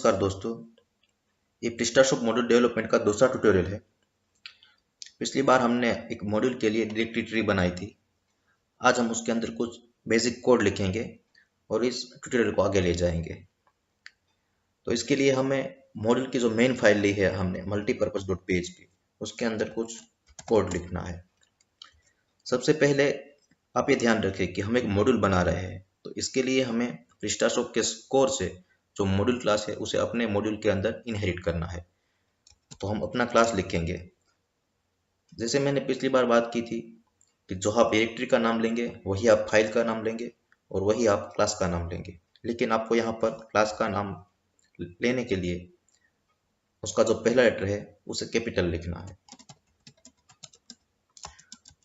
नमस्कार दोस्तों, ये PrestaShop मॉड्यूल डेवलपमेंट का दूसरा ट्यूटोरियल है। पिछली बार हमने एक मॉड्यूल के लिए डायरेक्टरी ट्री बनाई थी। आज हम उसके अंदर कुछ बेसिक कोड लिखेंगे और इस ट्यूटोरियल को आगे ले जाएंगे। तो इसके लिए हमें मॉड्यूल की जो मेन फाइल ली है हमने multipurpose.php, उसके अंदर कुछ कोड लिखना है। सबसे पहले आप ये ध्यान रखें कि हम एक मॉड्यूल बना रहे हैं, तो इसके लिए हमें PrestaShop के कोर से जो मॉड्यूल क्लास है उसे अपने मॉड्यूल के अंदर इनहेरिट करना है। तो हम अपना क्लास लिखेंगे। जैसे मैंने पिछली बार बात की थी कि जो आप डायरेक्टरी का नाम लेंगे वही आप फाइल का नाम लेंगे और वही आप क्लास का नाम लेंगे। लेकिन आपको यहाँ पर क्लास का नाम लेने के लिए उसका जो पहला लेटर है उसे कैपिटल लिखना है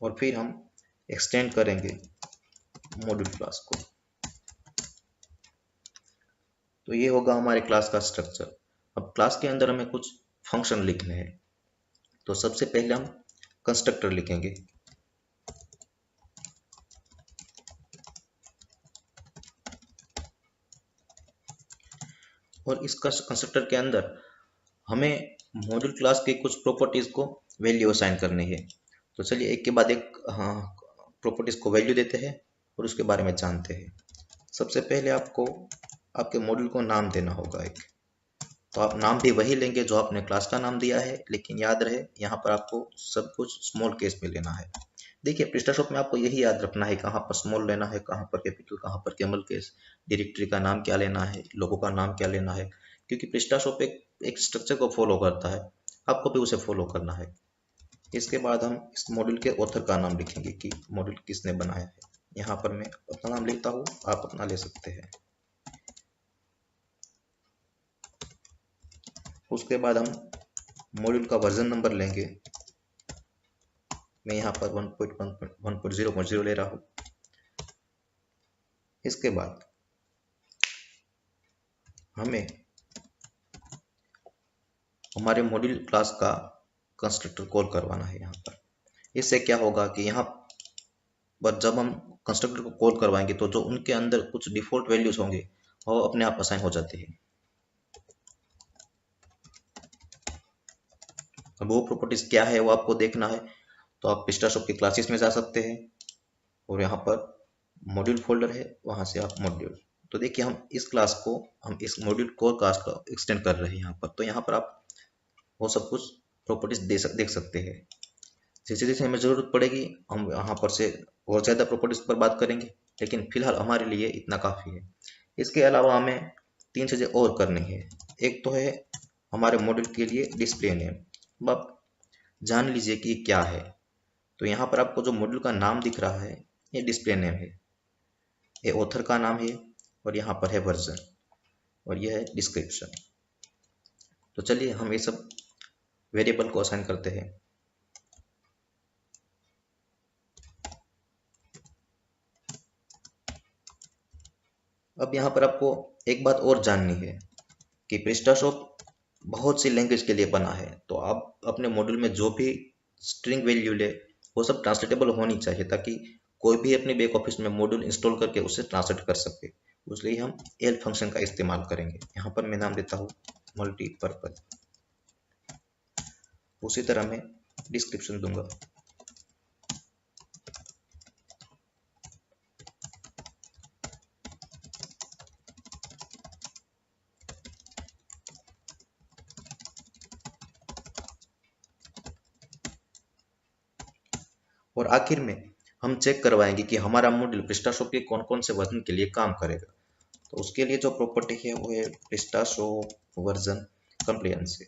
और फिर हम एक्सटेंड करेंगे मॉड्यूल क्लास को। तो ये होगा हमारे क्लास का स्ट्रक्चर। अब क्लास के अंदर हमें कुछ फंक्शन लिखने हैं। तो सबसे पहले हम कंस्ट्रक्टर लिखेंगे। और इस कंस्ट्रक्टर के अंदर हमें मॉड्यूल क्लास के कुछ प्रॉपर्टीज को वैल्यू असाइन करनी है। तो चलिए एक के बाद एक प्रॉपर्टीज को वैल्यू देते हैं और उसके बारे में जानते हैं। सबसे पहले आपको आपके मॉड्यूल को नाम देना होगा एक। तो आप नाम भी वही लेंगे जो आपने क्लास का नाम दिया है, लेकिन याद रहे यहाँ पर आपको सब कुछ स्मॉल केस में लेना है। देखिए PrestaShop में आपको यही याद रखना है कहाँ पर स्मॉल लेना है, कहाँ पर कैपिटल, कहाँ पर कैमल केस, डायरेक्टरी का नाम क्या लेना है, लोगों का नाम क्या लेना है, क्योंकि PrestaShop एक स्ट्रक्चर को फॉलो करता है। आपको भी उसे फॉलो करना है। इसके बाद हम इस मॉड्यूल के ऑथर का नाम लिखेंगे कि मॉड्यूल किसने बनाया है। यहाँ पर मैं अपना नाम लिखता हूँ, आप अपना ले सकते हैं। उसके बाद हम मॉड्यूल का वर्जन नंबर लेंगे। मैं यहाँ पर 1.1.0.0 ले रहा हूँ। इसके बाद हमें हमारे मॉड्यूल क्लास का कंस्ट्रक्टर कॉल करवाना है यहाँ पर। इससे क्या होगा कि यहाँ पर जब हम कंस्ट्रक्टर को कॉल करवाएंगे तो जो उनके अंदर कुछ डिफॉल्ट वैल्यूज होंगे वो अपने आप असाइन हो जाते हैं। अब वो प्रॉपर्टीज क्या है वो आपको देखना है, तो आप PrestaShop के क्लासेस में जा सकते हैं और यहाँ पर मॉड्यूल फोल्डर है, वहाँ से आप मॉड्यूल। तो देखिए हम इस क्लास को हम इस मॉड्यूल कोर क्लास का एक्सटेंड कर रहे हैं यहाँ पर। तो यहाँ पर आप वो सब कुछ प्रॉपर्टीज देख सकते हैं। जैसे जैसे हमें ज़रूरत पड़ेगी हम यहाँ पर से और ज़्यादा प्रॉपर्टीज पर बात करेंगे, लेकिन फिलहाल हमारे लिए इतना काफ़ी है। इसके अलावा हमें 3 चीज़ें और करनी है। एक तो है हमारे मॉड्यूल के लिए डिस्प्ले नेम। अब आप जान लीजिए कि क्या है। तो यहाँ पर आपको जो मॉड्यूल का नाम दिख रहा है ये डिस्प्ले नेम है, ये ऑथर का नाम है और यहाँ पर है वर्जन और यह है डिस्क्रिप्शन। तो चलिए हम ये सब वेरिएबल को असाइन करते हैं। अब यहाँ पर आपको एक बात और जाननी है कि PrestaShop बहुत सी लैंग्वेज के लिए बना है। तो आप अपने मॉड्यूल में जो भी स्ट्रिंग वैल्यू ले वो सब ट्रांसलेटेबल होनी चाहिए, ताकि कोई भी अपने बैक ऑफिस में मॉड्यूल इंस्टॉल करके उसे ट्रांसलेट कर सके। इसलिए हम एल फंक्शन का इस्तेमाल करेंगे। यहाँ पर मैं नाम देता हूँ मल्टीपर्पज। उसी तरह मैं डिस्क्रिप्शन दूंगा। और आखिर में हम चेक करवाएंगे कि हमारा मॉड्यूल PrestaShop के कौन कौन से वर्जन के लिए काम करेगा। तो उसके लिए जो प्रॉपर्टी है वो है PrestaShop वर्जन कंप्लीएंसी।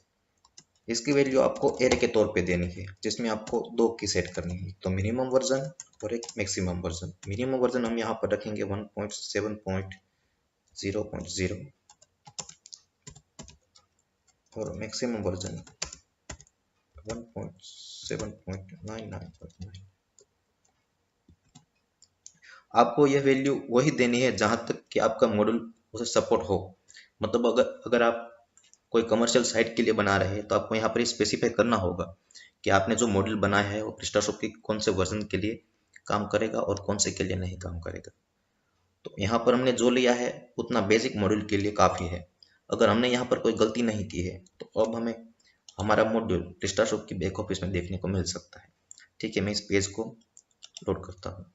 इसकी वैल्यू आपको एरे के तौर पे देनी है, जिसमें आपको 2 की सेट करनी है। तो मिनिमम वर्जन और एक मैक्सिमम वर्जन। मिनिमम वर्जन हम यहाँ पर रखेंगे 1.7.0.0 और मैक्सिमम वर्जन 1.7.99.9। आपको यह वैल्यू वही देनी है जहां तक कि आपका मॉड्यूल उसे सपोर्ट हो। मतलब अगर आप कोई कमर्शियल साइट के लिए बना रहे हैं तो आपको यहाँ पर स्पेसिफाई करना होगा कि आपने जो मॉड्यूल बनाया है वो PrestaShop के कौन से वर्जन के लिए काम करेगा और कौन से के लिए नहीं काम करेगा। तो यहाँ पर हमने जो लिया है उतना बेसिक मॉड्यूल के लिए काफ़ी है। अगर हमने यहाँ पर कोई गलती नहीं की है तो अब हमें हमारा मॉड्यूल प्रेस्टाशॉप की बैक ऑफिस में देखने को मिल सकता है। ठीक है, मैं इस पेज को लोड करता हूँ।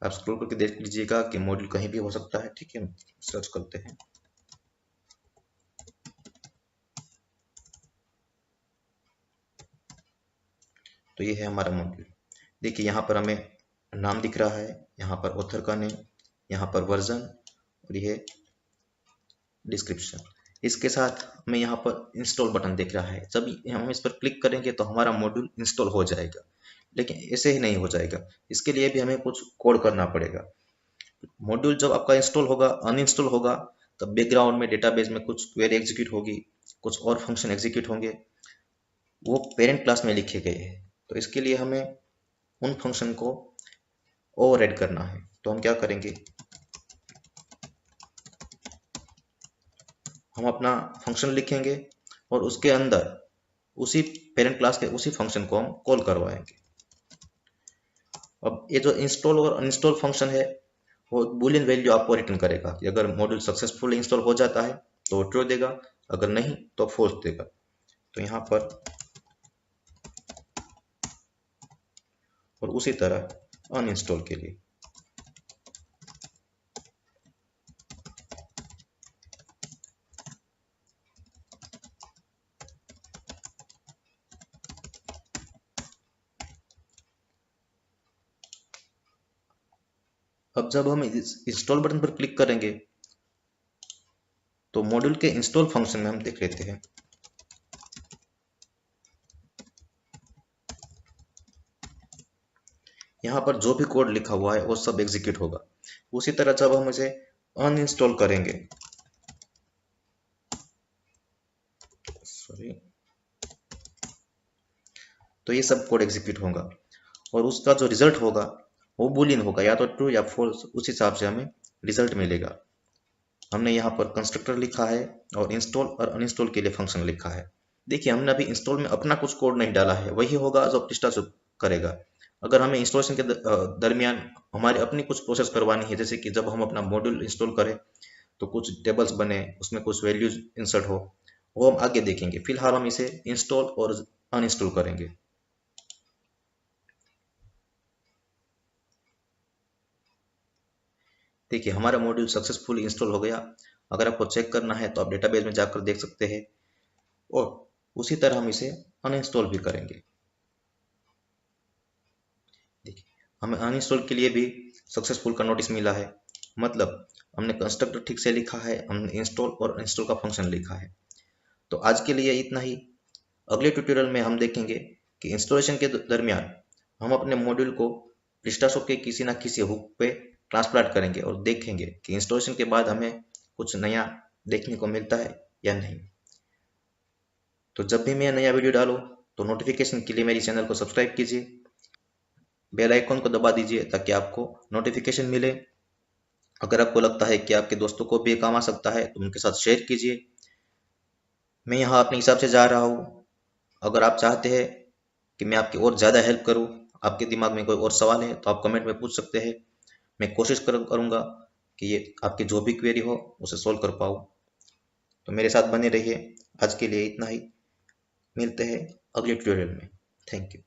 आप स्क्रॉल करके देख लीजिएगा कि मॉड्यूल कहीं भी हो सकता है। ठीक है, सर्च करते हैं। तो ये है हमारा मॉड्यूल। देखिए यहाँ पर हमें नाम दिख रहा है, यहाँ पर ऑथर का नेम, यहाँ पर वर्जन और ये डिस्क्रिप्शन। इसके साथ हमें यहाँ पर इंस्टॉल बटन दिख रहा है। जब हम इस पर क्लिक करेंगे तो हमारा मॉड्यूल इंस्टॉल हो जाएगा, लेकिन ऐसे ही नहीं हो जाएगा, इसके लिए भी हमें कुछ कोड करना पड़ेगा। मॉड्यूल जब आपका इंस्टॉल होगा, अनइंस्टॉल होगा, तब बैकग्राउंड में डेटाबेस में कुछ क्वेरी एग्जीक्यूट होगी, कुछ और फंक्शन एग्जीक्यूट होंगे, वो पेरेंट क्लास में लिखे गए हैं। तो इसके लिए हमें उन फंक्शन को ओवरराइड करना है। तो हम क्या करेंगे, हम अपना फंक्शन लिखेंगे और उसके अंदर उसी पेरेंट क्लास के उसी फंक्शन को हम कॉल करवाएंगे। अब ये जो इंस्टॉल और अनइंस्टॉल फंक्शन है वो बूलियन वैल्यू आपको रिटर्न करेगा कि अगर मॉड्यूल सक्सेसफुली इंस्टॉल हो जाता है तो ट्रू देगा, अगर नहीं तो फॉल्स देगा। तो यहाँ पर और उसी तरह अनइंस्टॉल के लिए अब जब हम इस इंस्टॉल बटन पर क्लिक करेंगे तो मॉड्यूल के इंस्टॉल फंक्शन में हम देख लेते हैं। यहाँ पर जो भी कोड लिखा हुआ है वो सब एग्जीक्यूट होगा। उसी तरह जब हम इसे अनइंस्टॉल करेंगे, सॉरी, तो ये सब कोड एग्जीक्यूट होगा और उसका जो रिजल्ट होगा वो बूलियन होगा, या तो ट्रू या फॉल्स, उस हिसाब से हमें रिजल्ट मिलेगा। हमने यहाँ पर कंस्ट्रक्टर लिखा है और इंस्टॉल और अनइंस्टॉल के लिए फंक्शन लिखा है। देखिए हमने अभी इंस्टॉल में अपना कुछ कोड नहीं डाला है, वही होगा जो प्रेस्टाशॉप करेगा। अगर हमें इंस्टॉलेशन के दरमियान हमारी अपनी कुछ प्रोसेस करवानी है, जैसे कि जब हम अपना मॉड्यूल इंस्टॉल करें तो कुछ टेबल्स बने, उसमें कुछ वैल्यूज इंसर्ट हो, वो हम आगे देखेंगे। फिलहाल हम इसे इंस्टॉल और अनइंस्टॉल करेंगे। देखिए हमारा मॉड्यूल सक्सेसफुली इंस्टॉल हो गया। अगर आपको चेक करना है तो आप डेटाबेस में जाकर देख सकते हैं और उसी तरह हम इसे अनइंस्टॉल भी करेंगे। देखिए हमें अनइंस्टॉल के लिए भी सक्सेसफुल का नोटिस मिला है, मतलब हमने कंस्ट्रक्टर ठीक से लिखा है, हमने इंस्टॉल और अनइंस्टॉल का फंक्शन लिखा है। तो आज के लिए इतना ही। अगले ट्यूटोरियल में हम देखेंगे कि इंस्टॉलेशन के दरमियान हम अपने मॉड्यूल को प्रेस्टाशॉप के किसी ना किसी हुक पे ट्रांसप्लांट करेंगे और देखेंगे कि इंस्टॉलेशन के बाद हमें कुछ नया देखने को मिलता है या नहीं। तो जब भी मैं नया वीडियो डालूँ तो नोटिफिकेशन के लिए मेरी चैनल को सब्सक्राइब कीजिए, बेल आइकन को दबा दीजिए ताकि आपको नोटिफिकेशन मिले। अगर आपको लगता है कि आपके दोस्तों को भी काम आ सकता है तो उनके साथ शेयर कीजिए। मैं यहाँ अपने हिसाब से जा रहा हूँ। अगर आप चाहते हैं कि मैं आपकी और ज़्यादा हेल्प करूँ, आपके दिमाग में कोई और सवाल है तो आप कमेंट में पूछ सकते हैं। मैं कोशिश करूँगा कि ये आपकी जो भी क्वेरी हो उसे सॉल्व कर पाऊँ। तो मेरे साथ बने रहिए। आज के लिए इतना ही, मिलते हैं अगले ट्यूटोरियल में। Thank you.